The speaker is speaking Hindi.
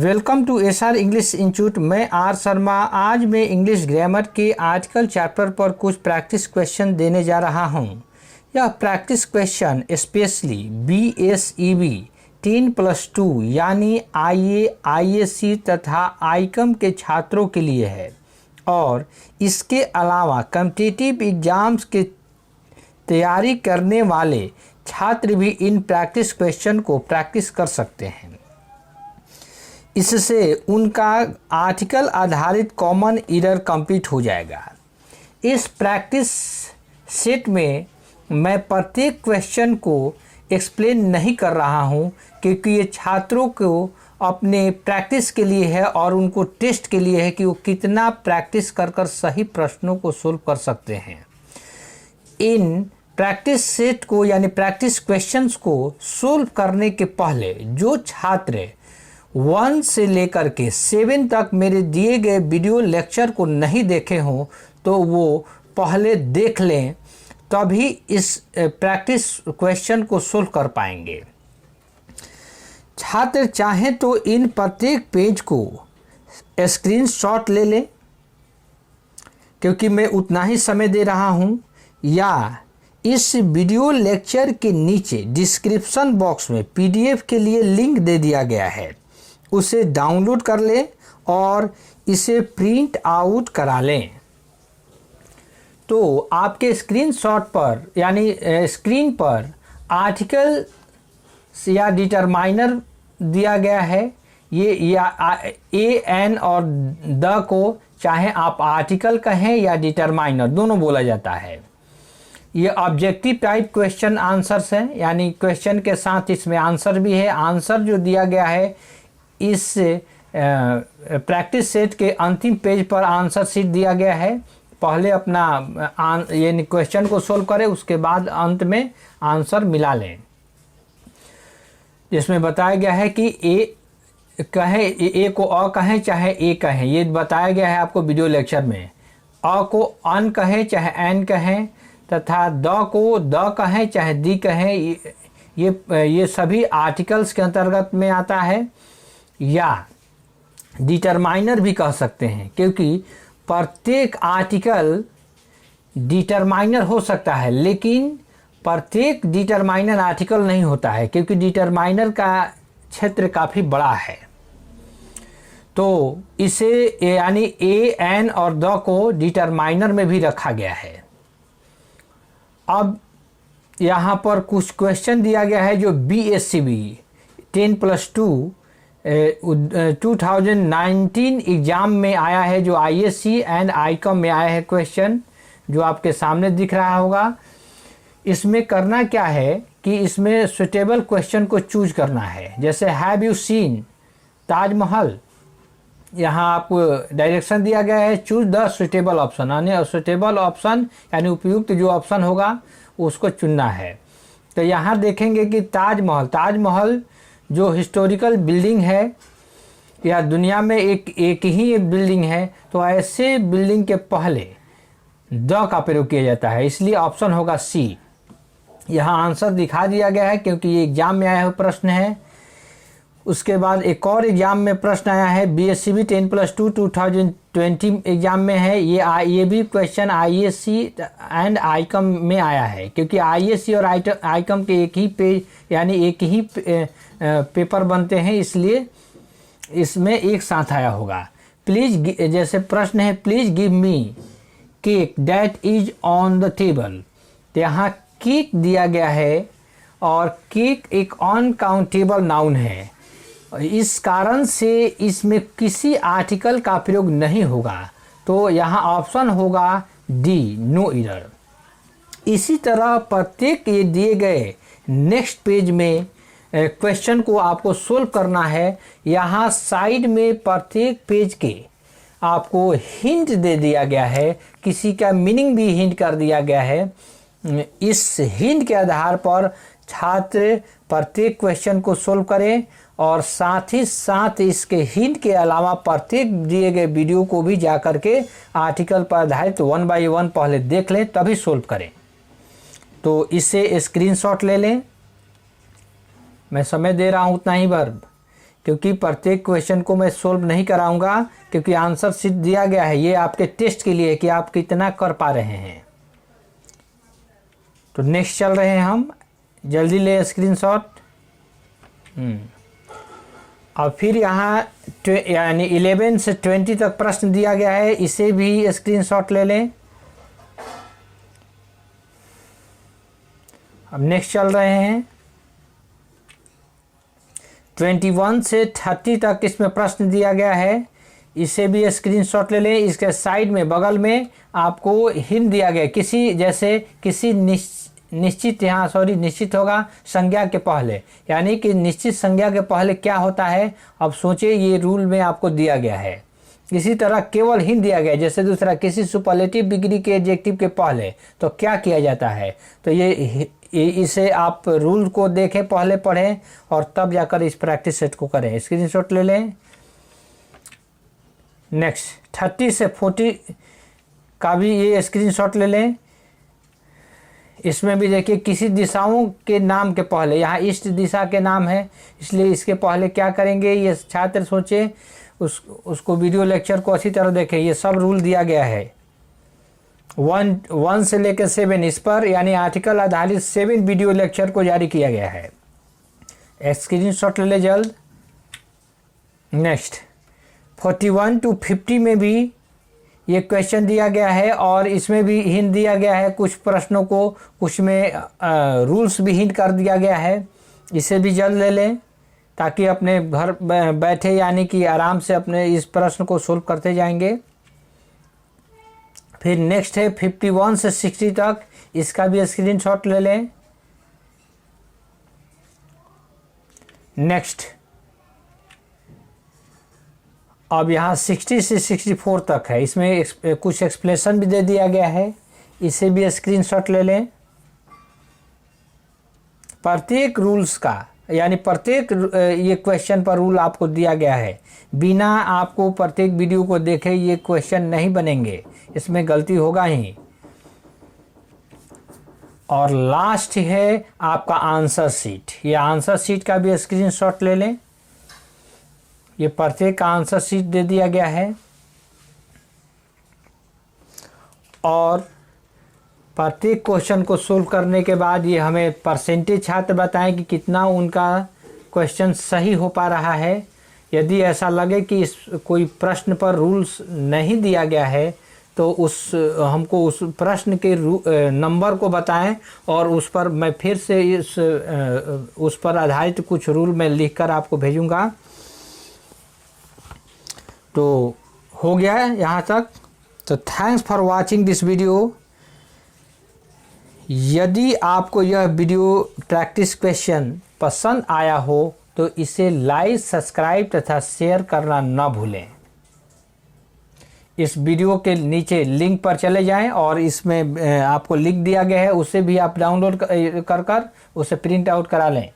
Welcome to SR English institute. मैं आर शर्मा। आज मैं इंग्लिश ग्रामर के आर्टिकल चैप्टर पर कुछ प्रैक्टिस क्वेश्चन देने जा रहा हूं। यह प्रैक्टिस क्वेश्चन स्पेशली BSEB 10+2 यानी IA, ISC तथा आईकॉम के छात्रों के लिए है और इसके अलावा कॉम्पिटिटिव एग्जाम्स के तैयारी करने वाले छात्र भी इन प्रैक्टिस क्वेश्चन को प्रैक्टिस कर सकते हैं। इससे उनका आर्टिकल आधारित कॉमन एरर कंप्लीट हो जाएगा। इस प्रैक्टिस सेट में मैं प्रत्येक क्वेश्चन को एक्सप्लेन नहीं कर रहा हूं क्योंकि ये छात्रों को अपने प्रैक्टिस के लिए है और उनको टेस्ट के लिए है कि वो कितना प्रैक्टिस कर कर सही प्रश्नों को सोल्व कर सकते हैं। इन प्रैक्टिस सेट को यानी प्रैक्टिस क्वेश्चंस को सोल्व करने के पहले जो छात्र 1 से लेकर के 7 तक मेरे दिए गए वीडियो लेक्चर को नहीं देखे हों तो वो पहले देख लें, तभी इस प्रैक्टिस क्वेश्चन को सोल्व कर पाएंगे। छात्र चाहें तो इन प्रत्येक पेज को स्क्रीनशॉट ले लें क्योंकि मैं उतना ही समय दे रहा हूं, या इस वीडियो लेक्चर के नीचे डिस्क्रिप्शन बॉक्स में PDF के लिए लिंक दे दिया गया है, उसे डाउनलोड कर लें और इसे प्रिंट आउट करा लें। तो आपके स्क्रीनशॉट पर यानी स्क्रीन पर आर्टिकल या डिटरमाइनर दिया गया है। ये या AN और द को चाहे आप आर्टिकल कहें या डिटरमाइनर दोनों बोला जाता है। ये ऑब्जेक्टिव टाइप क्वेश्चन आंसर्स हैं, यानी क्वेश्चन के साथ इसमें आंसर भी है। आंसर जो दिया गया है इस प्रैक्टिस सेट के अंतिम पेज पर आंसर शीट दिया गया है। पहले अपना यानी क्वेश्चन को सोल्व करें, उसके बाद अंत में आंसर मिला लें। जिसमें बताया गया है कि ए को अ कहें चाहे ए कहें, ये बताया गया है आपको वीडियो लेक्चर में। अ को अन कहें चाहे एन कहें तथा द को द कहें चाहे दी कहें, ये सभी आर्टिकल्स के अंतर्गत में आता है। या डिटरमाइनर भी कह सकते हैं क्योंकि प्रत्येक आर्टिकल डिटरमाइनर हो सकता है, लेकिन प्रत्येक डिटरमाइनर आर्टिकल नहीं होता है क्योंकि डिटरमाइनर का क्षेत्र काफ़ी बड़ा है। तो इसे यानी AN और द को डिटरमाइनर में भी रखा गया है। अब यहाँ पर कुछ क्वेश्चन दिया गया है जो BSEB 10+2 2019 एग्ज़ाम में आया है, जो ISC एंड आईकॉम में आया है क्वेश्चन, जो आपके सामने दिख रहा होगा। इसमें करना क्या है कि इसमें सुटेबल क्वेश्चन को चूज करना है। जैसे हैव यू सीन ताजमहल, यहाँ आपको डायरेक्शन दिया गया है चूज द सुटेबल ऑप्शन, यानी सुटेबल ऑप्शन यानी उपयुक्त जो ऑप्शन होगा उसको चुनना है। तो यहाँ देखेंगे कि ताजमहल जो हिस्टोरिकल बिल्डिंग है या दुनिया में एक ही बिल्डिंग है, तो ऐसे बिल्डिंग के पहले द का प्रयोग किया जाता है, इसलिए ऑप्शन होगा C। यहाँ आंसर दिखा दिया गया है क्योंकि ये एग्जाम में आया हुआ प्रश्न है। उसके बाद एक और एग्जाम में प्रश्न आया है BSEB 10+2 2020 एग्जाम में है। ये भी क्वेश्चन ISC एंड आईकॉम में आया है क्योंकि ISC और आईकॉम के एक ही पेज यानी एक ही पेपर बनते हैं, इसलिए इसमें एक साथ आया होगा। प्लीज़, जैसे प्रश्न है please give me cake that is on the table, तो यहाँ केक दिया गया है और केक एक अनकाउंटेबल नाउन है, इस कारण से इसमें किसी आर्टिकल का प्रयोग नहीं होगा, तो यहाँ ऑप्शन होगा D, नो एरर। इसी तरह प्रत्येक ये दिए गए नेक्स्ट पेज में क्वेश्चन को आपको सोल्व करना है। यहाँ साइड में प्रत्येक पेज के आपको हिंट दे दिया गया है, किसी का मीनिंग भी हिंट कर दिया गया है। इस हिंट के आधार पर छात्र प्रत्येक क्वेश्चन को सोल्व करें और साथ ही साथ इसके हिंट के अलावा प्रत्येक दिए गए वीडियो को भी जाकर के आर्टिकल पर आधारित 1 बाय 1 पहले देख लें तभी सोल्व करें। तो इसे स्क्रीनशॉट ले लें, मैं समय दे रहा हूँ उतना ही बार। क्योंकि प्रत्येक क्वेश्चन को मैं सोल्व नहीं कराऊंगा, क्योंकि आंसर शीट दिया गया है, ये आपके टेस्ट के लिए कि आप कितना कर पा रहे हैं। तो नेक्स्ट चल रहे हैं हम, जल्दी ले स्क्रीनशॉट। और फिर यहाँ यानी 11 से 20 तक प्रश्न दिया गया है, इसे भी स्क्रीनशॉट ले लें। अब नेक्स्ट चल रहे हैं 21 से 30 तक इसमें प्रश्न दिया गया है, इसे भी स्क्रीनशॉट ले लें। इसके साइड में बगल में आपको हिंट दिया गया, किसी जैसे किसी निश्चित, यहाँ सॉरी निश्चित होगा संज्ञा के पहले, यानी कि निश्चित संज्ञा के पहले क्या होता है। अब सोचिए ये रूल में आपको दिया गया है। इसी तरह केवल हिंट दिया गया, जैसे दूसरा किसी सुपरलेटिव डिग्री के एडजेक्टिव के पहले तो क्या किया जाता है। तो ये इसे आप रूल को देखें, पहले पढ़ें और तब जाकर इस प्रैक्टिस सेट को करें। स्क्रीनशॉट ले लें। नेक्स्ट 30 से 40 का भी ये स्क्रीनशॉट ले लें। इसमें भी देखिए किसी दिशाओं के नाम के पहले, यहाँ ईस्ट दिशा के नाम है, इसलिए इसके पहले क्या करेंगे ये छात्र सोचे, उसको वीडियो लेक्चर को अच्छी तरह देखें। ये सब रूल दिया गया है 1 से लेकर 7, इस पर यानी आर्टिकल आधारित 7 वीडियो लेक्चर को जारी किया गया है। स्क्रीनशॉट ले ले जल्द। नेक्स्ट 41 to 50 में भी ये क्वेश्चन दिया गया है और इसमें भी हिंट दिया गया है, कुछ प्रश्नों को, कुछ में रूल्स भी हिंट कर दिया गया है। इसे भी जल्द ले लें ताकि अपने घर बैठे यानी कि आराम से अपने इस प्रश्न को सोल्व करते जाएंगे। फिर नेक्स्ट है 51 से 60 तक, इसका भी स्क्रीनशॉट ले लें। नेक्स्ट अब यहाँ 60 से 64 तक है, इसमें कुछ एक्सप्लेनेशन भी दे दिया गया है, इसे भी स्क्रीनशॉट ले लें। प्रत्येक रूल्स का यानी प्रत्येक ये क्वेश्चन पर रूल आपको दिया गया है, बिना आपको प्रत्येक वीडियो को देखे ये क्वेश्चन नहीं बनेंगे, इसमें गलती होगा ही। और लास्ट है आपका आंसर शीट, ये आंसर शीट का भी स्क्रीनशॉट ले लें। ये प्रत्येक का आंसर शीट दे दिया गया है और प्रत्येक क्वेश्चन को सोल्व करने के बाद ये हमें परसेंटेज छात्र बताएं कि कितना उनका क्वेश्चन सही हो पा रहा है। यदि ऐसा लगे कि इस कोई प्रश्न पर रूल्स नहीं दिया गया है तो हमको उस प्रश्न के नंबर को बताएं और उस पर मैं फिर से उस पर आधारित कुछ रूल मैं लिखकर आपको भेजूंगा। तो हो गया है यहाँ तक। तो thanks for watching this video. यदि आपको यह वीडियो प्रैक्टिस क्वेश्चन पसंद आया हो तो इसे लाइक, सब्सक्राइब तथा शेयर करना न भूलें। इस वीडियो के नीचे लिंक पर चले जाएं और इसमें आपको लिंक दिया गया है, उसे भी आप डाउनलोड कर उसे प्रिंट आउट करा लें।